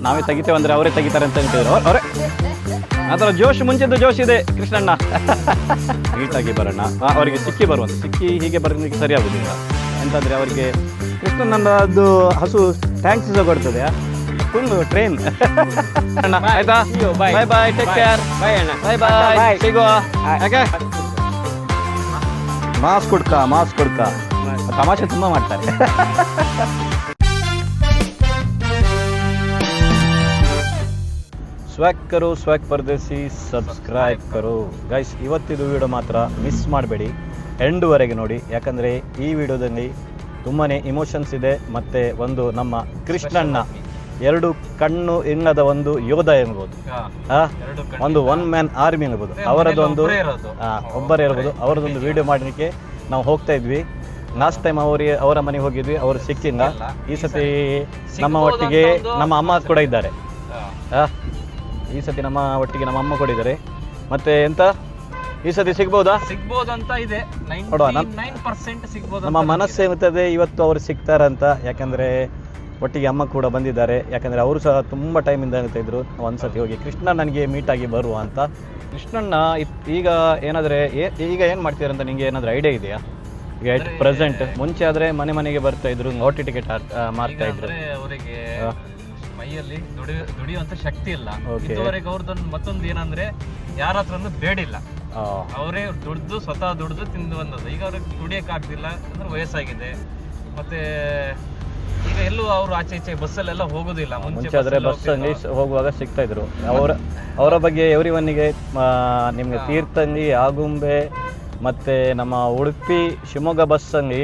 ನಾವೇ ತೆಗಿತೇವೆ ಅಂದರೆ ಅವರೇ ತೆಗಿತಾರೆ ಅಂತ ಹೇಳ್ತಿದ್ರು ಅವರೇ ಆ ಥರ ಜೋಶ್ ಮುಂಚೆದ್ದು ಜೋಶ್ ಇದೆ ಕೃಷ್ಣಣ್ಣ. ನೀಟಾಗಿ ಬರೋಣ, ಅವರಿಗೆ ಸಿಕ್ಕಿ ಬರುವಂತ, ಸಿಕ್ಕಿ ಹೀಗೆ ಬರೋದಕ್ಕೆ ಸರಿಯಾಗುವುದಿಲ್ಲ. ಎಂತಂದರೆ ಅವರಿಗೆ ಕೃಷ್ಣಣ್ಣನದ್ದು ಹಸು ಟ್ಯಾಂಕ್ಸ್ ಕೊಡ್ತದೆ, ಫುಲ್ ಟ್ರೈನ್. ಆಯ್ತಾ, ಬಾಯ್ ಬಾಯ್, ಟೇಕ್ ಕೇರ್, ಬಾಯ್ ಬಾಯ್, ಸಿಗುವ. ಯಾಕೆ ಮಾಸ್ ಕೊಡ್ಕ ತಮಾಷೆ ತುಂಬ ಮಾಡ್ತಾರೆ. ಸ್ವೈಕ್ ಪರದೇಸಿ ಸಬ್ಸ್ಕ್ರೈಬ್ ಕರೋ ಗೈಸ್. ಇವತ್ತಿದು ವಿಡಿಯೋ ಮಾತ್ರ ಮಿಸ್ ಮಾಡಬೇಡಿ, ಎಂಡ್ವರೆಗೆ ನೋಡಿ. ಯಾಕಂದರೆ ಈ ವಿಡಿಯೋದಲ್ಲಿ ತುಂಬಾ ಇಮೋಷನ್ಸ್ ಇದೆ. ಮತ್ತು ಒಂದು ನಮ್ಮ ಕೃಷ್ಣಣ್ಣ ಎರಡು ಕಣ್ಣು ಇಲ್ಲದ ಒಂದು ಯೋಧ ಎನ್ಬೋದು, ಒಂದು ಒನ್ ಮ್ಯಾನ್ ಆರ್ಮಿ ಎನ್ಬೋದು. ಅವರದೊಂದು ಒಬ್ಬರೇ ಇರ್ಬೋದು. ಅವರದೊಂದು ವಿಡಿಯೋ ಮಾಡಲಿಕ್ಕೆ ನಾವು ಹೋಗ್ತಾ ಇದ್ವಿ. ಲಾಸ್ಟ್ ಟೈಮ್ ಅವರ ಮನೆಗೆ ಹೋಗಿದ್ವಿ, ಅವರು ಸಿಕ್ಕಿಲ್ಲ. ಈ ಸತಿ ನಮ್ಮ ಒಟ್ಟಿಗೆ ನಮ್ಮ ಅಮ್ಮ ಕೂಡ ಇದ್ದಾರೆ. ಈ ಸತಿ ನಮ್ಮ ಒಟ್ಟಿಗೆ ನಮ್ಮ ಅಮ್ಮ ಕೂಡ ಇದ್ದಾರೆ. ಮತ್ತೆ ಎಂತ ಈ ಸತಿ ಸಿಗ್ಬೋದಂತ ಇದೆ, ನೋಡುವ. ನಮ್ಮ ಮನಸ್ಸು ಏನುತ್ತದೆ ಇವತ್ತು ಅವರು ಸಿಗ್ತಾರಂತ. ಯಾಕಂದರೆ ಒಟ್ಟಿಗೆ ಅಮ್ಮ ಕೂಡ ಬಂದಿದ್ದಾರೆ. ಯಾಕಂದರೆ ಅವರು ಸಹ ತುಂಬ ಟೈಮಿಂದ ಹೇಳ್ತಾ ಇದ್ರು ಒಂದ್ಸತಿ ಹೋಗಿ ಕೃಷ್ಣ ನನಗೆ ಮೀಟಾಗಿ ಬರುವ ಅಂತ. ಕೃಷ್ಣಣ್ಣ ಈಗ ಏನಾದರೆ ಈಗ ಏನು ಮಾಡ್ತೀರಂತ ನಿಮಗೆ ಏನಾದರೂ ಐಡಿಯಾ ಇದೆಯಾ? ಈಗ ಪ್ರೆಸೆಂಟ್ ಮುಂಚೆ ಆದರೆ ಮನೆಗೆ ಬರ್ತಾ ಇದ್ರು, OT ಟಿಕೆಟ್ ಮಾಡ್ತಾ ಇದ್ರು. ಅವರಿಗೆ ಮೈಯಲ್ಲಿ ದುಡಿಯುವಂತ ಶಕ್ತಿ ಇಲ್ಲ. ಇದುವರೆಗೆ ಅವ್ರದ್ದೊಂದು ಮತ್ತೊಂದು ಏನಂದ್ರೆ ಯಾರ ಹತ್ರನು ಬೇಡಿಲ್ಲ, ಅವರೇ ಸ್ವತಃ ದುಡ್ದು ತಿಂದು ಬಂದದ್ದು. ಈಗ ಅವ್ರಿಗೆ ದುಡಿಯಕ್ಕೆ ಆಗ್ತಿಲ್ಲ ಅಂದ್ರೆ ವಯಸ್ಸಾಗಿದೆ. ಮತ್ತೆ ಈಗ ಎಲ್ಲೂ ಅವರು ಆಚೆ ಈಚೆ ಬಸ್ಸಲ್ಲೆಲ್ಲ ಹೋಗೋದಿಲ್ಲ. ಮುಂಚೆ ಆದ್ರೆ ಬಸ್ಸಲ್ಲಿ ಹೋಗುವಾಗ ಸಿಗ್ತಾ ಇದ್ರು. ಅವರ ಬಗ್ಗೆ ಎವ್ರಿವನ್ನಿಗೆ ನಿಮ್ಗೆ ತೀರ್ಥಹಳ್ಳಿ, ಆಗುಂಬೆ ಮತ್ತೆ ನಮ್ಮ ಉಡುಪಿ ಶಿವಮೊಗ್ಗ ಬಸ್ಸಲ್ಲಿ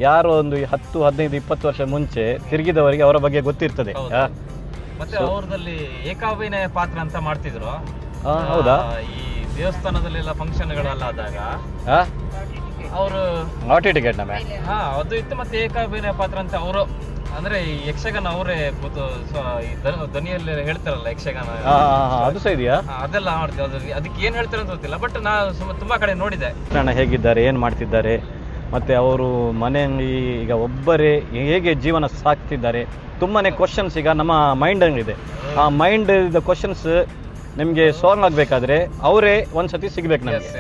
ಯಾರು ಒಂದು 10, 15, 20 ವರ್ಷ ಮುಂಚೆ ತಿರುಗಿದವರಿಗೆ ಅವರ ಬಗ್ಗೆ ಗೊತ್ತಿರ್ತದೆ. ಮತ್ತೆ ಅವ್ರದಲ್ಲಿ ಏಕಾಭಿನಯ ಪಾತ್ರ ಅಂತ ಮಾಡ್ತಿದ್ರು. ಹೌದಾ? ಈ ದೇವಸ್ಥಾನದಲ್ಲೆಲ್ಲ ಫಂಕ್ಷನ್ಗಳೆಲ್ಲ ಆದಾಗ ಅವರು OT ಟಿಕೆಟ್ ಅದು ಇತ್ತು. ಮತ್ತೆ ಏಕಾಭಿನಯ ಪಾತ್ರ ಅಂತ ಅವರು ಅಂದ್ರೆ ಈ ಯಕ್ಷಗಾನ ಅವರೇ ಧ್ವನಿಯಲ್ಲಿ ಹೇಳ್ತಾರಲ್ಲ ಯಕ್ಷಗಾನ, ಅದು ಸಹ ಇದೆಯಾ? ಅದೆಲ್ಲ ಮಾಡ್ತೀವಿ. ಅದಕ್ಕೆ ಏನ್ ಹೇಳ್ತಾರೆ ಅಂತ ಗೊತ್ತಿಲ್ಲ, ಬಟ್ ನಾ ತುಂಬಾ ಕಡೆ ನೋಡಿದೆ. ಹೇಗಿದ್ದಾರೆ, ಏನ್ ಮಾಡ್ತಿದ್ದಾರೆ, ಮತ್ತೆ ಅವರು ಮನೆಯಲ್ಲಿ ಈಗ ಒಬ್ಬರೇ ಹೇಗೆ ಜೀವನ ಸಾಕ್ತಿದ್ದಾರೆ. ತುಂಬಾನೇ ಕ್ವಶನ್ಸ್ ಈಗ ನಮ್ಮ ಮೈಂಡಲ್ಲಿದೆ. ಆ ಮೈಂಡ್ ಕ್ವಶನ್ಸ್ ನಿಮಗೆ ಸಾಲ್ವ್ ಆಗಬೇಕಾದ್ರೆ ಅವರೇ ಒಂದ್ಸತಿ ಸಿಗ್ಬೇಕು ನಮಗೆ.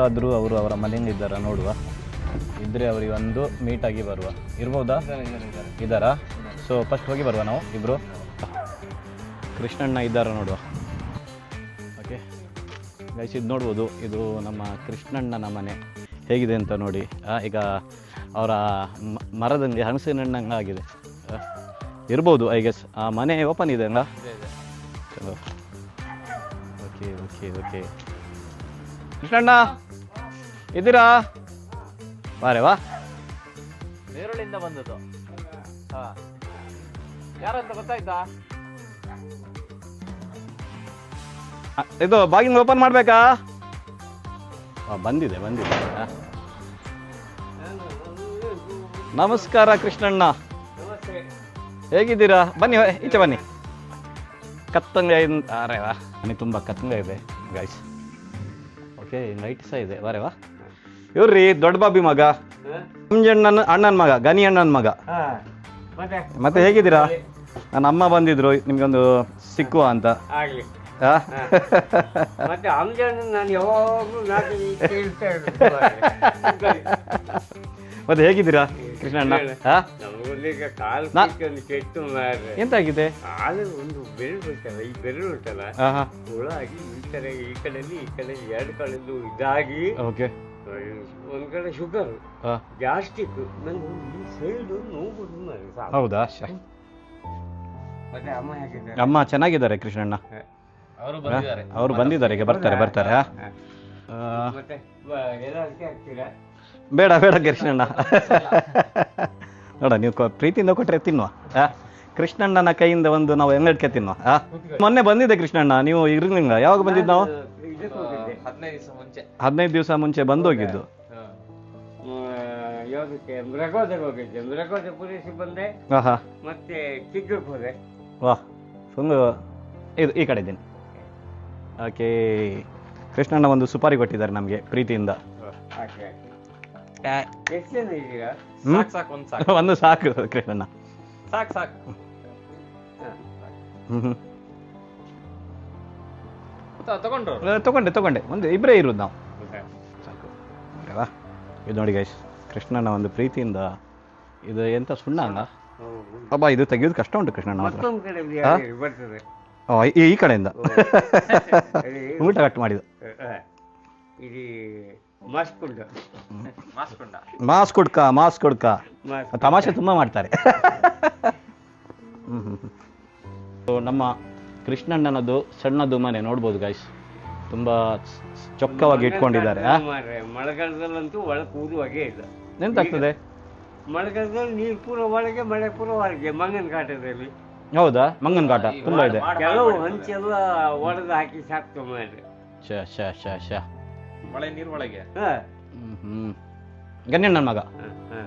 ಆದರೂ ಅವರು ಅವರ ಮನೆಯಲ್ಲಿ ಇದ್ದಾರಾ ನೋಡುವ. ಇದ್ರೆ ಅವರಿಗೆ ಒಂದು ಮೀಟಾಗಿ ಬರುವ. ಇರ್ಬೋದಾ? ಇದ್ದಾರಾ? ಸೊ ಫಸ್ಟ್ ಹೋಗಿ ಬರುವ ನಾವು ಇಬ್ರು. ಕೃಷ್ಣಣ್ಣ ಇದ್ದಾರಾ ನೋಡುವ. ಓಕೆ ಗೈಸ್, ಇದು ನೋಡ್ಬೋದು. ಇದು ನಮ್ಮ ಕೃಷ್ಣಣ್ಣನ ಮನೆ ಹೇಗಿದೆ ಅಂತ ನೋಡಿ. ಈಗ ಅವರ ಮರದಲ್ಲಿ ಹಣಸಿನ ಹಣ್ಣಂಗೆ ಆಗಿದೆ. ಇರ್ಬೋದು ಐ ಗೆಸ್. ಆ ಮನೆ ಓಪನ್ ಇದೆ ಅಲ್ಲ? ಚಲೋ, ಓಕೆ ಓಕೆ ಓಕೆ. ಕೃಷ್ಣಣ್ಣ ಇದ್ದೀರಾ? ಬಾರೆ ವಾ. ಬೇರಳಿಂದ ಬಂದದ್ದು. ಯಾರಂತ ಗೊತ್ತಾಯ್ತಾ? ಇದು ಬಾಗಿಲು ಓಪನ್ ಮಾಡಬೇಕಾ? ಬಂದಿದೆ. ನಮಸ್ಕಾರ ಕೃಷ್ಣಣ್ಣ, ಹೇಗಿದ್ದೀರಾ? ಬನ್ನಿ ಈಚೆ ಬನ್ನಿ. ಕತ್ತಂಗ ಅರೆವಾ, ನನಗೆ ತುಂಬ ಕತ್ತಂಗ ಇದೆ ಗೈಸ್. ಓಕೆ, ಲೈಟ್ ಸಹ ಇದೆ. ಬರೇವಾ. ಇವ್ರಿ ದೊಡ್ಡ ಬಾಬಿ ಮಗ, ಅಣ್ಣನ ಮಗ, ಗನಿ ಅಣ್ಣನ ಮಗ. ಮತ್ತೆ ಹೇಗಿದ್ದೀರಾ? ನನ್ನ ಅಮ್ಮ ಬಂದಿದ್ರು ನಿಮ್ಗೊಂದು ಸಿಕ್ಕುವ ಅಂತ. ಮತ್ತೆ ನಾನು ಯಾವಾಗಲೂ ಮತ್ತೆ ಹೇಗಿದ್ದೀರಾ ಕೃಷ್ಣಣ್ಣ? ಕೆಟ್ಟು ಎಂತಾಗಿದೆ? ಒಂದು ಬೆರಳು ಉಂಟಲ್ಲ, ಈ ಬೆರಳು ಉಂಟಲ್ಲ, ಹುಳಾಗಿ ಈ ಕಡೆಯಲ್ಲಿ ಈ ಕಡೆ ಎರಡು ಕಡೆದು ಇದಾಗಿ ಒಂದ್ ಕಡೆ ಶುಗರ್, ಗ್ಯಾಸ್ಟ್ರಿಕ್, ನಂಗೆ ಈ ಸೈಡ್ ನೋವು. ಹೌದಾ? ಮತ್ತೆ ಅಮ್ಮ ಹೇಗಿದ್ದಾರೆ? ಅಮ್ಮ ಚೆನ್ನಾಗಿದ್ದಾರೆ ಕೃಷ್ಣಣ್ಣ. ಅವರು ಬಂದಿದ್ದಾರೆ, ಈಗ ಬರ್ತಾರೆ. ಬೇಡ ಕೃಷ್ಣಣ್ಣ. ನೋಡ, ನೀವು ಪ್ರೀತಿಯಿಂದ ಕೊಟ್ಟರೆ ತಿನ್ನುವ. ಕೃಷ್ಣಣ್ಣನ ಕೈಯಿಂದ ಒಂದು ನಾವು ಎಂಗಡ್ಕೆ ತಿನ್ನುವ. ಮೊನ್ನೆ ಬಂದಿದ್ದೆ ಕೃಷ್ಣಣ್ಣ, ನೀವು ಇರ್ಲಿಲ್ಲ. ಯಾವಾಗ ಬಂದಿದ್ದು ನಾವು? 15 ದಿವಸ ಮುಂಚೆ ಬಂದೋಗಿದ್ದು. ಮೃಗೋದಕ್ಕೆ ಪೂರೈಸಿ ಬಂದೆ. ಮತ್ತೆ ಚಿಕ್ಕಕ್ಕೆ ಹೋದೆ. ವಾಹ್, ಫುಲ್ ಇದು ಈ ಕಡೆ ಇದ್ದೀನಿ. ಓಕೆ, ಕೃಷ್ಣಣ್ಣ ಒಂದು ಸುಪಾರಿ ಕೊಟ್ಟಿದ್ದಾರೆ ನಮಗೆ ಪ್ರೀತಿಯಿಂದ. ಒಂದು ಸಾಕು ಕೃಷ್ಣಣ್ಣ, ಸಾಕು. ತಗೊಂಡ್ರು ತಗೊಂಡೆ ಒಂದು ಇಬ್ಬರೇ ಇರೋದು ನಾವು ಸಾಕು ಅಲ್ವಾ. ಇದು ನೋಡಿ ಗೈಸ್, ಕೃಷ್ಣನ ಒಂದು ಪ್ರೀತಿಯಿಂದ ಇದು ಎಂತ ಸುಣ್ಣ ಅಲ್ಲ ಅಬ್ಬ, ಇದು ತೆಗೆಯೋದು ಕಷ್ಟ ಉಂಟು ಕೃಷ್ಣನ ಮಾತ್ರ. ಬರ್ತದೆ ಈ ಕಡೆಯಿಂದ ಊಟ ಕಟ್ ಮಾಡಿದ್ದು ಇದು ಮಾಸ್ಕೊಂಡ ಮಾಸ್ ಕೊಡ್ಕ ತಮಾಷೆ ತುಂಬ ಮಾಡ್ತಾರೆ. ನಮ್ಮ ಕೃಷ್ಣಣ್ಣನದು ಸಣ್ಣದು ಮನೆ ನೋಡ್ಬೋದು ಗೈಸ್, ತುಂಬ ಚೊಕ್ಕವಾಗಿ ಇಟ್ಕೊಂಡಿದ್ದಾರೆ. ಮಳೆಗಾಲದಲ್ಲಂತೂ ಒಳಗೆ ಕೂರುವಾಗೆ ಇಲ್ಲ. ಎಂತಾಗ್ತದೆ ಮಳೆಗಾಲದಲ್ಲಿ ನೀರು ಪೂರ ಒಳಗೆ, ಮಳೆ ಪೂರ ಹೊರಗೆ. ಮಂಗನ ಕಾಟದಲ್ಲಿ ಹೌದಾ, ಮಂಗನ ಕಾಟ ತುಂಬಾ ಇದೆ. ಕೆಲವು ಹಂಚೆಲ್ಲ ಒಡೆದು ಹಾಕಿ ಸಾಕ್ತು ಮೇಲೆ. ಮಳೆ ನೀರು ಒಳಗೆ. ಗಣ್ಯಣ್ಣನ ಮಗ,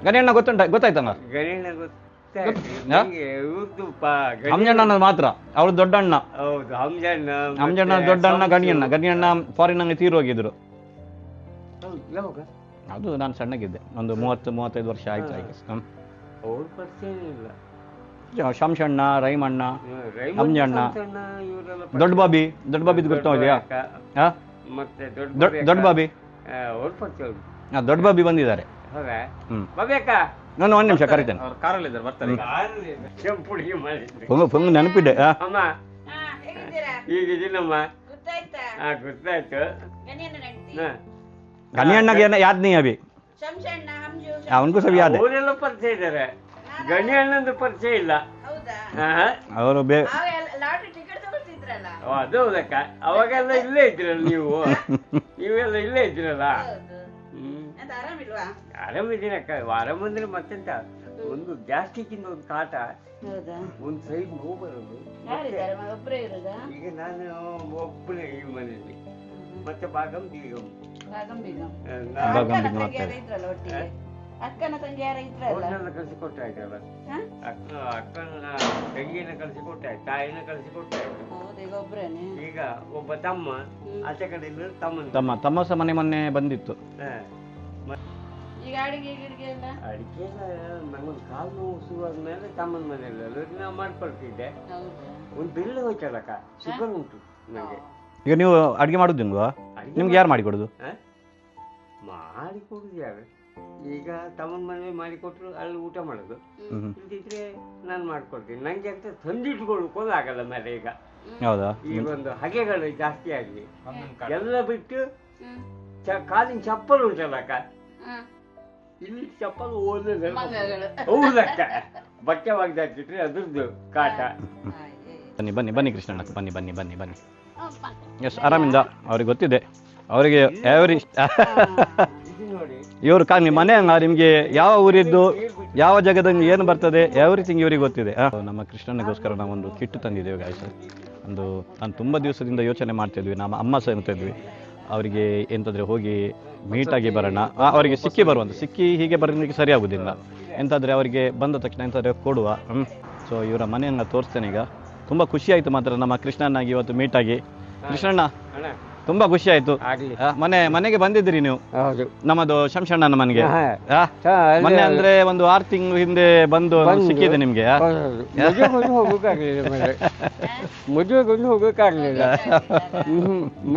ಗಣ್ಯಣ್ಣ ಗೊತ್ತಾಯ್ತಂಗ? ಗಣೇಶ ಹಂಜಣ್ಣ ಮಾತ್ರ ಅವ್ರು ದೊಡ್ಡಣ್ಣ. ಹೌದು, ಹಂಜಣ್ಣ ದೊಡ್ಡಣ್ಣ, ಗಣ್ಯಣ್ಣ ಫಾರಿನ್ ತೀರು ಹೋಗಿದ್ರು. ಅದು ನಾನು ಸಣ್ಣಗಿದ್ದೆ, ಒಂದು 30-35 ವರ್ಷ ಆಯ್ತು. ಅವ್ರ ಪರಿಚಯ ಇಲ್ಲ. ಶಂಶಣ್ಣ, ರೈಮಣ್ಣ, ಹಂಜಣ್ಣ, ದೊಡ್ಡ ಬಾಬಿ ಗೊತ್ತಾಗಿದೆಯಾ? ಮತ್ತೆ ದೊಡ್ಡ ಬಾಬಿ, ಅವ್ರ ಪರಿಚಯ. ದೊಡ್ಡ ಬಾಬಿ ಬಂದಿದ್ದಾರೆ. ನಾನು 1 ನಿಮಿಷ ಕರಿತೇನೆ. ಕಾರಲ್ಲಿದ್ದಾರೆ, ಬರ್ತಾರೆ. ಫುಲ್ ನೆನಪಿದೆ. ಅಮ್ಮ ಈಗಿದ್ದೀನಮ್ಮ. ಗೊತ್ತಾಯ್ತು. ಗಣ್ಯಣ್ಣಗೆ ಯಾದ್ ನೀ ಅಭಿ ಅವನಿಗೂ ಸವಿ ಯಾದೆ. ಅವರೆಲ್ಲ ಪರಿಚಯ ಇದ್ದಾರೆ, ಗಣಿ ಅಣ್ಣಂದು ಪರಿಚಯ ಇಲ್ಲ. ಅವರು ಅದು ಹೌದಕ್ಕ, ಅವಾಗೆಲ್ಲ ಇಲ್ಲೇ ಇದ್ರಲ್ಲ ನೀವು, ನೀವೆಲ್ಲ ಇಲ್ಲೇ ಇದ್ರಲ್ಲ. ಆರಾಮಿದ್ದೀನಕ್ಕ. ಆರಾಮಂದ್ರೆ ಮತ್ತೆಂತ, ಒಂದು ಗ್ಯಾಸ್ಟ್ರಿಕ್ಕಿಂದ ಒಂದು ಕಾಟ, ಒಂದು ಸೈಡ್ ನೋವು ಬರೋದು. ಈಗ ನಾನು ಒಬ್ಬನೇ ಈ ಮನೆಯಲ್ಲಿ, ಮತ್ತೆ ಭಾಗಂ ಬೀಗಂ. ಅಕ್ಕನ ತಂಗಿ ಯಾರ ಇದ್ರಲ್ಲ, ಕಳಿಸಿಕೊಟ್ಟಾಯ್ತಲ್ಲ. ಅಕ್ಕನ ತಂಗಿನ ಕಳಿಸಿಕೊಟ್ಟಾಯ್ತು, ತಾಯಿನ ಕಳಿಸಿಕೊಟ್ಟಾಯ್ತು. ಈಗ ಒಬ್ಬ ತಮ್ಮ ಆಚೆ ಕಡೆಯಿಂದ ತಮ್ಮ ಸಹ ಮೊನ್ನೆ ಬಂದಿತ್ತು. ಈಗ ಅಡಿಗೆ ಎಲ್ಲ ನಂಗೊಂದು ಕಾಲು ನೋವು ಶುರುವಾದ್ಮೇಲೆ ತಮ್ಮನ ಮನೆಯಲ್ಲಿ ನಾವು ಮಾಡ್ಕೊಳ್ತಿದ್ದೆ. ಒಂದು ಬಿಲ್ಲು ಹೋಯ್ತಲ್ಲಕ್ಕ, ಶುಗರ್ ಉಂಟು ನನಗೆ. ಈಗ ನೀವು ಅಡಿಗೆ ಮಾಡುದಿಲ್ವಾ? ನಿಮ್ಗೆ ಯಾರು ಮಾಡಿಕೊಡುದು? ಮಾಡಿಕೊಡುದು ಯಾರು? ಈಗ ತಮ್ಮನ ಮನೇಲಿ ಮಾಡಿಕೊಟ್ರು ಅಲ್ಲಿ ಊಟ ಮಾಡೋದು, ಇಲ್ದಿದ್ರೆ ನಾನು ಮಾಡ್ಕೊಡ್ತೀನಿ. ನಂಗೆ ಅಂತ ತಂದಿಟ್ಕೊಳ್ಳೋದು ಆಗಲ್ಲ ಮೇಲೆ. ಈಗ ಹೌದಾ, ಈಗ ಒಂದು ಹಗೆಗಳು ಜಾಸ್ತಿ ಆಗಿ ಎಲ್ಲ ಬಿಟ್ಟು ಕಾಲಿನ ಚಪ್ಪಲ್ ಉಂಟಲ್ಲಕ್ಕ, ಇಲ್ಲಿ ಚಪ್ಪಲ್ ಓದೋದು ಹೌದಕ್ಕ, ಬಟ್ಟೆ ಒಗ್ದಾಕಿಟ್ರೆ ಅದ್ರದ್ದು ಕಾಟ. ಬನ್ನಿ ಕೃಷ್ಣಣ್ಣ, ಬನ್ನಿ. ಎಸ್, ಆರಾಮಿಂದ. ಅವ್ರಿಗೆ ಗೊತ್ತಿದೆ, ಅವರಿಗೆ ಇವರು ನಿಮ್ಮ ಮನೆ ನಿಮ್ಗೆ ಯಾವ ಊರಿದ್ದು, ಯಾವ ಜಾಗದಲ್ಲಿ ಏನು ಬರ್ತದೆ, ಎವ್ರಿಥಿಂಗ್ ಇವ್ರಿಗೆ ಗೊತ್ತಿದೆ. ನಮ್ಮ ಕೃಷ್ಣನಿಗೋಸ್ಕರ ನಾವೊಂದು ಕಿಟ್ ತಂದಿದ್ದೇವೆ ಗಾಯ್ಸ್. ನಾನು ತುಂಬ ದಿವಸದಿಂದ ಯೋಚನೆ ಮಾಡ್ತಿದ್ವಿ, ನಮ್ಮ ಅಮ್ಮ ಸಹ ಅಂತಿದ್ವಿ ಅವರಿಗೆ ಎಂತಾದ್ರೆ ಹೋಗಿ ಮೀಟಾಗಿ ಬರೋಣ, ಅವರಿಗೆ ಸಿಕ್ಕಿ ಹೀಗೆ ಬರೋದಕ್ಕೆ ಸರಿ ಆಗೋದಿಲ್ಲ. ಎಂತಾದರೆ ಅವರಿಗೆ ಬಂದ ತಕ್ಷಣ ಎಂತಾದ್ರೆ ಕೊಡುವ. ಸೊ ಇವರ ಮನೆಯನ್ನು ತೋರಿಸ್ತೇನೆ ಈಗ. ತುಂಬ ಖುಷಿ ಆಯಿತು ಮಾತ್ರ ನಮ್ಮ ಕೃಷ್ಣನಾಗಿ ಇವತ್ತು ಮೀಟಾಗಿ. ಕೃಷ್ಣಣ್ಣ ತುಂಬಾ ಖುಷಿ ಆಯ್ತು. ಮನೆಗೆ ಬಂದಿದ್ದೀರಿ ನೀವು? ನಮ್ಮದು ಶಂಶಣ್ಣನ ಮನೆಗೆ ಮೊನ್ನೆ ಅಂದ್ರೆ ಒಂದು 6 ತಿಂಗಳು ಹಿಂದೆ ಬಂದು ಸಿಕ್ಕಿದೆ ನಿಮ್ಗೆ. ಮದುವೆಗೊಂಡು ಹೋಗಕ್ಕಾಗಲಿಲ್ಲ.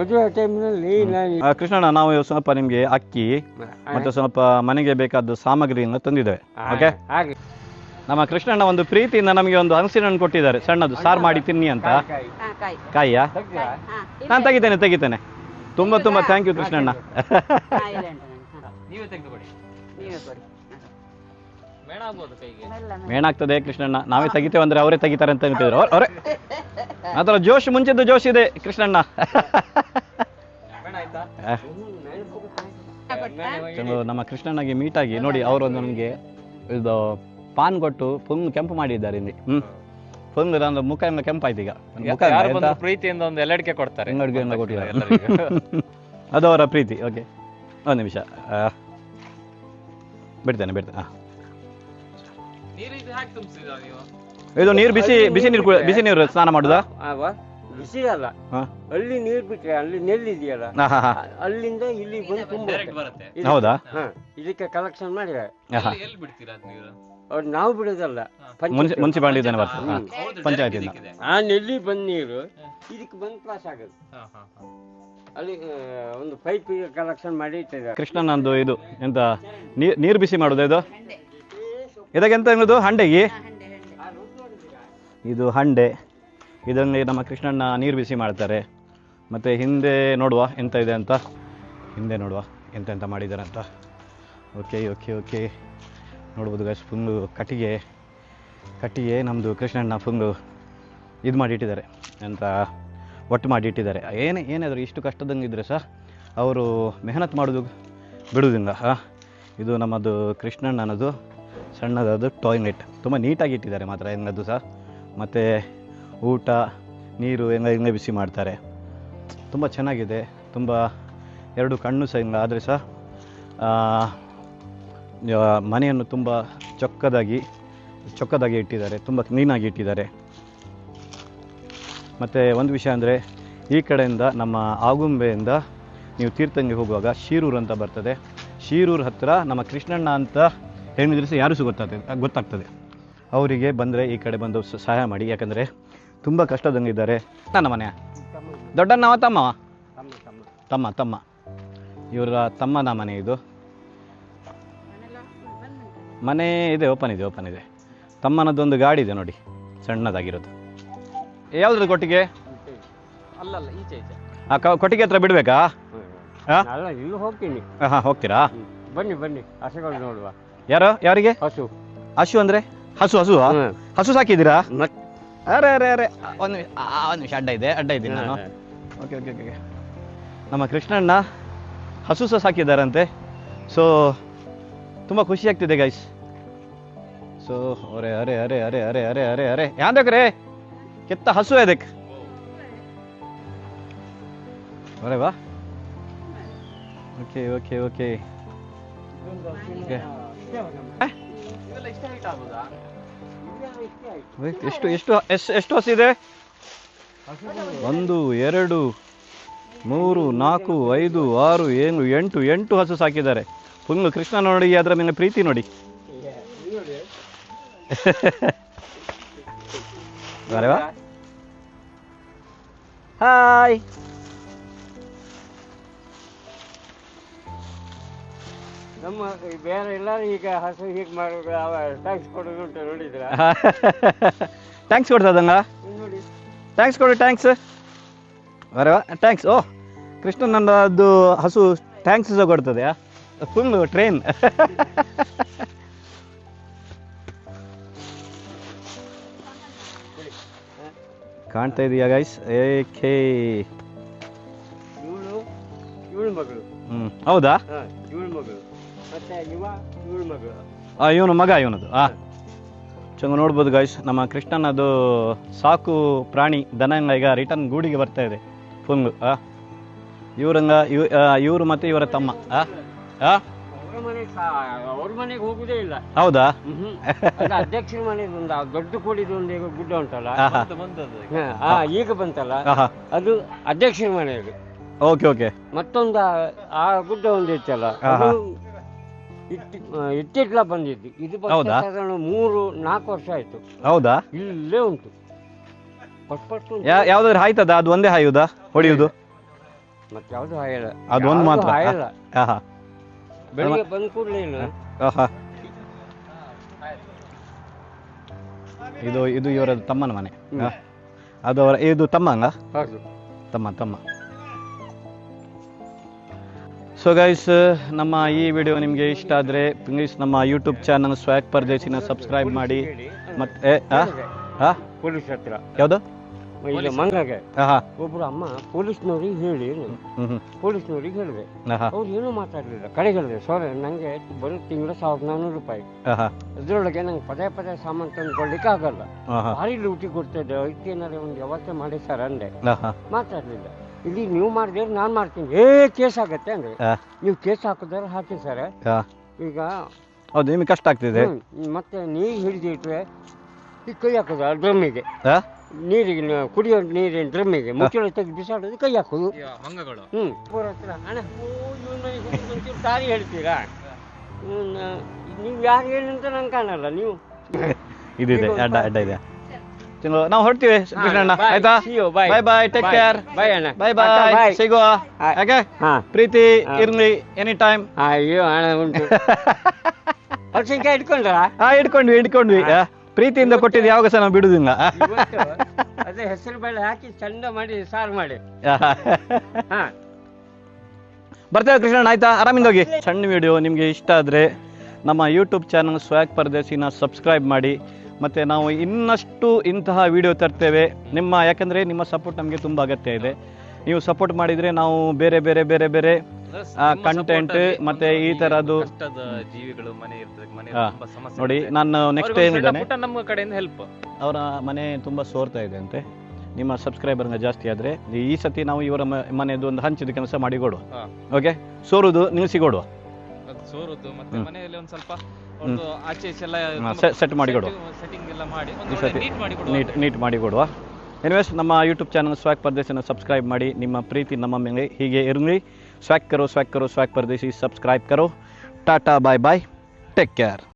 ಮದುವೆ ಟೈಮ್ನಲ್ಲಿ ಕೃಷ್ಣಣ್ಣ, ನಾವು ಸ್ವಲ್ಪ ನಿಮ್ಗೆ ಅಕ್ಕಿ ಮತ್ತೆ ಸ್ವಲ್ಪ ಮನೆಗೆ ಬೇಕಾದ ಸಾಮಗ್ರಿಯನ್ನು ತಂದಿದ್ದೇವೆ. ಓಕೆ, ನಮ್ಮ ಕೃಷ್ಣಣ್ಣ ಒಂದು ಪ್ರೀತಿಯಿಂದ ನಮಗೆ ಒಂದು ಹಲಸಿನ ಹಣ್ಣು ಕೊಟ್ಟಿದ್ದಾರೆ, ಸಣ್ಣದು, ಸಾರು ಮಾಡಿ ತಿನ್ನಿ ಅಂತ. ಕಾಯಿಯಾ? ನಾನು ತೆಗಿತೇನೆ. ತುಂಬಾ ಥ್ಯಾಂಕ್ ಯು ಕೃಷ್ಣಣ್ಣ. ನೀವೇ ತೆಗೆದುಕೊಡಿ. ಮೇಣಾಗ್ತದೆ ಕೃಷ್ಣಣ್ಣ, ನಾವೇ ತೆಗಿತೇವೆ ಅಂದ್ರೆ ಅವರೇ ತೆಗಿತಾರೆ ಅಂತ ಹೇಳ್ತಿದ್ರು. ಅವರೇ ಅದರ ಜೋಶ್, ಮುಂಚಿದ್ದು ಜೋಶ್ ಇದೆ ಕೃಷ್ಣಣ್ಣ. ನಮ್ಮ ಕೃಷ್ಣಣ್ಣಗೆ ಮೀಟಾಗಿ ನೋಡಿ, ಅವರು ನನಗೆ ಇದು ಪಾನ್ ಕೊಟ್ಟು ಫುಲ್ ಕೆಂಪು ಮಾಡಿದ್ದಾರೆ ಇಲ್ಲಿ. ಫುಲ್ ನನ್ನ ಮುಖ ಎಲ್ಲ ಕೆಂಪಾಯ್ತು ಈಗ. ಪ್ರೀತಿಯಿಂದ ಒಂದು ಎಲ್ಲಡಿಕೆ ಕೊಡ್ತಾರೆ, ಕೊಟ್ಟಿದ್ದಾರೆ. ಅದು ಅವರ ಪ್ರೀತಿ. ಓಕೆ, ಒಂದು ನಿಮಿಷ ಬಿಡ್ತೇನೆ. ಇದು ನೀರು ಬಿಸಿ ನೀರು ಸ್ನಾನ ಮಾಡುದಾ? ಬಿಸಿ ಅಲ್ಲ, ಅಲ್ಲಿ ನೀರು ಬಿಟ್ರೆ ಅಲ್ಲಿ ನೆಲ್ಲಿದೆಯಲ್ಲ, ಅಲ್ಲಿಂದ ಇಲ್ಲಿ ಬಂದು ತುಂಬ. ಹೌದಾ? ಇದಕ್ಕೆ ಕಲೆಕ್ಷನ್ ಮಾಡಿ ಅವ್ರು ನಾವು ಬಿಡೋದಲ್ಲ, ಮುನ್ಸಿಪಾಲಿಟಿನೇ ಬರ್ತದೆ, ಪಂಚಾಯತಿಂದ. ಆ ನೆಲ್ಲಿ ಬಂದ ನೀರು ಇದಕ್ಕೆ ಬಂದು ಕ್ರಾಸ್ ಆಗೋದು. ಅಲ್ಲಿ ಒಂದು ಪೈಪ್ ಕಲೆಕ್ಷನ್ ಮಾಡಿ ಇಟ್ಟಿದ್ದಾರೆ. ಕೃಷ್ಣನಂದು ಇದು ಎಂತ ನೀರು ಬಿಸಿ ಮಾಡೋದು ಇದು, ಇದಕ್ಕೆಂತ ಅನ್ನೋದು ಹಂಡೆಗೆ, ಇದು ಹಂಡೆ, ಇದರಲ್ಲಿ ನಮ್ಮ ಕೃಷ್ಣಣ್ಣ ನೀರು ಬಿಸಿ ಮಾಡ್ತಾರೆ. ಮತ್ತು ಹಿಂದೆ ನೋಡುವ ಎಂತ ಇದೆ ಅಂತ, ಹಿಂದೆ ನೋಡುವ ಎಂತೆಂತ ಮಾಡಿದ್ದಾರೆ ಅಂತ. ಓಕೆ ಓಕೆ ಓಕೆ ನೋಡ್ಬೋದು ಗೈಸ್, ಫುಲ್ಲು ಕಟ್ಟಿಗೆ ನಮ್ಮದು ಕೃಷ್ಣಣ್ಣ ಫುಲ್ಲು ಇದು ಮಾಡಿಟ್ಟಿದ್ದಾರೆ ಅಂತ, ಒಟ್ಟು ಮಾಡಿ ಇಟ್ಟಿದ್ದಾರೆ. ಏನಾದರೂ ಇಷ್ಟು ಕಷ್ಟದಂಗಿದ್ರೆ ಸಹ ಅವರು ಮೆಹನತ್ ಮಾಡೋದು ಬಿಡುವುದಿಲ್ಲ. ಇದು ನಮ್ಮದು ಕೃಷ್ಣಣ್ಣನದು ಸಣ್ಣದದು ಟಾಯ್ಲೆಟ್, ತುಂಬ ನೀಟಾಗಿ ಇಟ್ಟಿದ್ದಾರೆ ಮಾತ್ರ ಹೆಂಗದು ಸಹ. ಮತ್ತು ಊಟ ನೀರು ಹೆಂಗೆ ಬಿಸಿ ಮಾಡ್ತಾರೆ, ತುಂಬ ಚೆನ್ನಾಗಿದೆ. ತುಂಬ ಎರಡು ಕಣ್ಣು ಸಹ ಹಿಂಗೆ ಆದರೆ ಸಹ ಮನೆಯನ್ನು ತುಂಬ ಚೊಕ್ಕದಾಗಿ ಇಟ್ಟಿದ್ದಾರೆ, ತುಂಬ ಕ್ಲೀನಾಗಿ ಇಟ್ಟಿದ್ದಾರೆ. ಮತ್ತು ಒಂದು ವಿಷಯ ಅಂದರೆ, ಈ ಕಡೆಯಿಂದ ನಮ್ಮ ಆಗುಂಬೆಯಿಂದ ನೀವು ತೀರ್ಥಂಗೆ ಹೋಗುವಾಗ ಶೀರೂರು ಅಂತ ಬರ್ತದೆ. ಶೀರೂರು ಹತ್ತಿರ ನಮ್ಮ ಕೃಷ್ಣಣ್ಣ ಅಂತ ಹೇಳಿದ್ರೆ ಸಹ ಯಾರೂ ಸಹ ಗೊತ್ತಾಗ್ತದೆ. ಅವರಿಗೆ ಬಂದರೆ ಈ ಕಡೆ ಬಂದು ಸಹಾಯ ಮಾಡಿ, ಯಾಕಂದರೆ ತುಂಬ ಕಷ್ಟದಂಗಿದ್ದಾರೆ. ನನ್ನ ಮನೆ ದೊಡ್ಡಣ್ಣವ ತಮ್ಮವ ತಮ್ಮ ಇವರ ತಮ್ಮನ ಮನೆ ಇದು. ಮನೆ ಇದೆ, ಓಪನ್ ಇದೆ. ತಮ್ಮನದೊಂದು ಗಾಡಿ ಇದೆ ನೋಡಿ, ಸಣ್ಣದಾಗಿರೋದು. ಯಾವ್ದು ಕೊಟ್ಟಿಗೆ? ಅಲ್ಲಲ್ಲ, ಈಚೆ ಕೊಟ್ಟಿಗೆ ಹತ್ರ ಬಿಡಬೇಕಾ? ಅಲ್ಲ, ಇಲ್ಲಿ ಹೋಗ್ತೀನಿ. ಹೋಗ್ತೀರಾ? ಬನ್ನಿ ಹಸುಗಳು ನೋಡುವ. ಯಾರಿಗೆ? ಹಸು ಅಂದರೆ ಹಸು ಸಾಕಿದ್ದೀರಾ? ಅರೆ ಒಂದು ನಿಮಿಷ, ಅಡ್ಡ ಇದ್ದೀನಿ ನಾನು. ಓಕೆ ನಮ್ಮ ಕೃಷ್ಣಣ್ಣ ಹಸು ಸಹ ಸಾಕಿದ್ದಾರಂತೆ. ಸೊ ತುಂಬ ಖುಷಿ ಆಗ್ತಿದೆ ಗೈಸ್. ಸೊ ಅರೆ ಯಾವ್ದಕ್ರೆ ಕೆತ್ತ ಹಸು ಅದಕ್ಕೆ ಅರೆ ವಾ. ಓಕೆ ಎಷ್ಟು ಹಸಿದೆ? 1 2 3 4 5 6 7 8 ಹಸು ಸಾಕಿದ್ದಾರೆ. ಫುಲ್ ಕೃಷ್ಣ ನೋಡಿ, ಅದರ ಮೇಲೆ ಪ್ರೀತಿ ನೋಡಿ. ಬರವಾ, ಹಾಯ್. ನಮ್ಮ ಬೇರೆ ಎಲ್ಲರೂ ಈಗ ಹಸು ಹೀಗೆ ಮಾಡೋದು, ಟ್ಯಾಕ್ಸ್ ಕೊಡೋದು ಉಂಟು, ನೋಡಿದ್ರ? ಟ್ಯಾಂಕ್ಸ್ ಕೊಡ್ತದಂಗ? ನೋಡಿ, ಟ್ಯಾಂಕ್ಸ್ ಕೊಡಿ, ಟ್ಯಾಂಕ್ಸ್ ಬರವಾ, ಟ್ಯಾಂಕ್ಸ್. ಓ, ಕೃಷ್ಣನದು ಹಸು ಟ್ಯಾಂಕ್ಸ್ ಸಹ ಕೊಡ್ತದೆ, ಫುಲ್ ಟ್ರೈನ್. ಕಾಣ್ತಾ ಇದೆಯಾ ಗೈಸ್? ಏಕೆ ಇವಳು ಮಗಳು. ಹೌದಾ? ಇವಳು ಮಗಳು, ಮತ್ತೆ ಇವಳು ಮಗಳು. ಇವನು ಮಗ, ಇವನದು. ಚಂಗ ನೋಡ್ಬೋದು ಗೈಸ್, ನಮ್ಮ ಕೃಷ್ಣನದು ಸಾಕು ಪ್ರಾಣಿ ದನಂಗ ಈಗ ರಿಟರ್ನ್ ಗೂಡಿಗೆ ಬರ್ತಾ ಇದೆ ಫುಲ್. ಇವರು ಮತ್ತೆ ಇವರ ತಮ್ಮ ಅವ್ರ ಮನೆಗೆ ಹೋಗುದೇ ಇಲ್ಲ. ಹೌದಾ? ಅಧ್ಯಕ್ಷರ ಮನೆಗೆ ಒಂದು ದೊಡ್ಡ ಕೂಡಿದ ಒಂದು ಗುಡ್ಡ ಉಂಟಲ್ಲ, ಈಗ ಬಂತಲ್ಲ, ಅದು ಅಧ್ಯಕ್ಷರ ಮನೆಯಲ್ಲಿ. ಓಕೆ ಮತ್ತೊಂದು ಆ ಗುಡ್ಡ ಒಂದು ಇತ್ತಲ್ಲ, ಇತ್ತಿಟ್ಲ ಬಂದಿದ್ದು. ಇದು ಸಾಧಾರಣ 3-4 ವರ್ಷ ಆಯ್ತು. ಹೌದಾ? ಇಲ್ಲೇ ಉಂಟು. ಯಾವ್ದಾದ್ರು ಹಾಯ್ತದ? ಅದು ಒಂದೇ ಹಾಯುದಾ ಹೊಡೆಯುದು? ಮತ್ತೆ ಯಾವ್ದು ಹಾಯಲ್ಲ, ಅದು ಒಂದು ಮಾತ್ರ ಹಾಯಲ್ಲ. ಬೆಳಿಗ್ಗೆ ಬಂದ ಕೂಡಲೇ ಇಲ್ಲ. ಇದು ಇವರ ತಮ್ಮನ ಮನೆ. ಅದು ಇದು ತಮ್ಮಂಗ? ತಮ್ಮ. ಸೊ ಗೈಸ್, ನಮ್ಮ ಈ ವಿಡಿಯೋ ನಿಮಗೆ ಇಷ್ಟ ಆದರೆ ಪ್ಲೀಸ್ ನಮ್ಮ ಯೂಟ್ಯೂಬ್ ಚಾನಲ್ ಸ್ವಾಗ್ ಪರದೇಶಿನ ಸಬ್ಸ್ಕ್ರೈಬ್ ಮಾಡಿ. ಮತ್ತೆ ಪೊಲೀಸ್ ಹತ್ರ ಯಾವುದು ಮಂಗಾಗೆ ಒಬ್ರು ಅಮ್ಮ ಪೊಲೀಸ್ನವ್ರಿಗೆ ಹೇಳಿದೆ. ಅವ್ರು ಏನೂ ಮಾತಾಡಲಿಲ್ಲ. ಕಡೆಗೆ ಹೇಳಿದೆ, ಸರ್ ನಂಗೆ ಬರೋ ತಿಂಗಳು 1400 ರೂಪಾಯಿ, ಅದ್ರೊಳಗೆ ನಂಗೆ ಪದೇ ಸಾಮಾನು ತಂದು ಕೊಡ್ಲಿಕ್ಕೆ ಆಗಲ್ಲ, ಭಾರಿ ಲೂಟಿ ಕೊಡ್ತಿದ್ದೆ, ಅದಕ್ಕೇನಾದ್ರೆ ಒಂದು ವ್ಯವಸ್ಥೆ ಮಾಡಿ ಸರ್ ಅಂದೆ. ಮಾತಾಡ್ಲಿಲ್ಲ. ಇಲ್ಲಿ ನೀವು ಮಾಡಿದ್ರೆ ನಾನು ಮಾಡ್ತೀನಿ, ಕೇಸ್ ಆಗತ್ತೆ ಅಂದ್ರೆ. ನೀವು ಕೇಸ್ ಹಾಕಿದ್ರೆ ಹಾಕಿ ಸರ್. ಈಗ ಹೌದು, ನಿಮಗೆ ಕಷ್ಟ ಆಗ್ತಿದೆ. ಮತ್ತೆ ನೀರು ಹಿಡಿದಿಟ್ರೆ ಈ ಕೈ ಹಾಕೋದು ಡ್ರಮ್ಮಿಗೆ, ನೀರಿಗೆ ಕುಡಿಯೋ ನೀರಿನ ಡ್ರಮ್ಮಿಗೆ ಮುಚ್ಚಳ ತೆಗೆದು ಬಿಸಾಡೋದು, ಕೈ ಹಾಕೋದು. ಹತ್ರ ಹಣ ದಾರಿ ಹೇಳ್ತೀರಾ? ನೀವು ಯಾರು ಏನಂತ ನಂಗೆ ಕಾಣಲ್ಲ ನೀವು ಇದಿದೆ ಅಡ್ಡ ಅಡ್ಡ ಇದೆ ಚಲೋ ನಾವು ಹೊರಡ್ತೀವಿ ಕೃಷ್ಣಣ್ಣ Bye. ಆಯ್ತಾ See you. Bye. Bye bye take Bye. Care Bye ಅಣ್ಣ. ಬಾಯ್ Tata, ಬಾಯ್ bye. ಸಿಗುವ Bye. ಯಾಕೆ ಹಾ. ಪ್ರೀತಿ ಹಾ. ಇರ್ಲಿ ಎನಿ ಟೈಮ್ ಅಯ್ಯೋ ಹಣ ಉಂಟು ವರ್ಷಕ್ಕೆ ಇಟ್ಕೊಂಡ್ರ ಹಾ ಇಟ್ಕೊಂಡ್ವಿ ಪ್ರೀತಿಯಿಂದ ಕೊಟ್ಟಿದ್ದು ಯಾವಾಗ ಸಹ ನಾವು ಬಿಡುದಿಲ್ಲ ಅದೇ ಹೆಸರು ಬೇಳೆ ಹಾಕಿ ಚಂದ ಮಾಡಿ ಸಾರು ಮಾಡಿ ಹಾ ಬರ್ತೇವೆ ಕೃಷ್ಣಣ್ಣ ಆಯ್ತಾ ಆರಾಮಿಂದ ಹೋಗಿ ಸಣ್ಣ ವಿಡಿಯೋ ನಿಮಗೆ ಇಷ್ಟ ಆದರೆ ನಮ್ಮ ಯೂಟ್ಯೂಬ್ ಚಾನಲ್ ಸ್ವ್ಯಾಗ್ ಪರದೇಶಿನ ಸಬ್ಸ್ಕ್ರೈಬ್ ಮಾಡಿ ಮತ್ತು ನಾವು ಇನ್ನಷ್ಟು ಇಂತಹ ವಿಡಿಯೋ ತರ್ತೇವೆ ಯಾಕಂದರೆ ನಿಮ್ಮ ಸಪೋರ್ಟ್ ನಮಗೆ ತುಂಬ ಅಗತ್ಯ ಇದೆ. ನೀವು ಸಪೋರ್ಟ್ ಮಾಡಿದರೆ ನಾವು ಬೇರೆ ಬೇರೆ ಬೇರೆ ಬೇರೆ ಕಂಟೆಂಟ್ ಮತ್ತು ಈ ಥರದ್ದು ಕಷ್ಟದ ಜೀವಿಗಳು ಮನೆ ಇರ್ತದೆ ಮನೆ ಹಾ. ತುಂಬಾ ಸಮಸ್ಯೆ ನೋಡಿ ಇರುತ್ತೆ. ನಾನು ನೆಕ್ಸ್ಟ್ ಅವ್ರಿಗೊಂದು ಏನಿದ್ದಾನೆ ಸಣ್ಣ ಪುಟ್ಟ ನಮ್ಮ ಕಡೆಯಿಂದ ಹೆಲ್ಪ್ ಅವರ ಮನೆ ತುಂಬ ಸೋರ್ತಾ ಇದೆ ಅಂತೆ. ನಿಮ್ಮ ಸಬ್ಸ್ಕ್ರೈಬರ್ನ ಜಾಸ್ತಿ ಆದರೆ ಈ ಸತಿ ನಾವು ಇವರ ಮನೆಯದು ಒಂದು ಹಂಚಿದ ಕೆಲಸ ಮಾಡಿ ಕೊಡುವ. ಓಕೆ, ಸೋರುದು ನಿಲ್ಲಿಸಿಕೊಡುವ, ಸೋರುದು ಮತ್ತೆ ಮನೆಯಲ್ಲಿ ಒಂದು ಸ್ವಲ್ಪ ಒಂದು ಆಚೆ ಈಚೆ ಎಲ್ಲ ಸೆಟ್ ಮಾಡಿ ಕೊಡುವ, ಸೆಟ್ಟಿಂಗ್ ಎಲ್ಲ ಮಾಡಿ ಈ ಸತಿ ನೀಟ್ ಮಾಡಿ ಕೊಡುವ. ನೀಟ್ ಮಾಡಿ ಕೊಡುವ. ಎನಿವೇಸ್ ನಮ್ಮ ಯೂಟ್ಯೂಬ್ ಚಾನಲ್ ಸ್ವ್ಯಾಗ್ ಪರದೇಶಿನ ಸಬ್ಸ್ಕ್ರೈಬ್ ಮಾಡಿ. ನಿಮ್ಮ ಪ್ರೀತಿ ನಮ್ಮ ಮೇಲೆ ಹೀಗೆ ಇರಲಿ. ಸ್ವ್ಯಾಗ್ ಕರೋ ಸ್ವ್ಯಾಗ್ ಪರದೇಶಿ ಸಬ್ಸ್ಕ್ರೈಬ್ ಕರೋ. Tata bye bye, take care.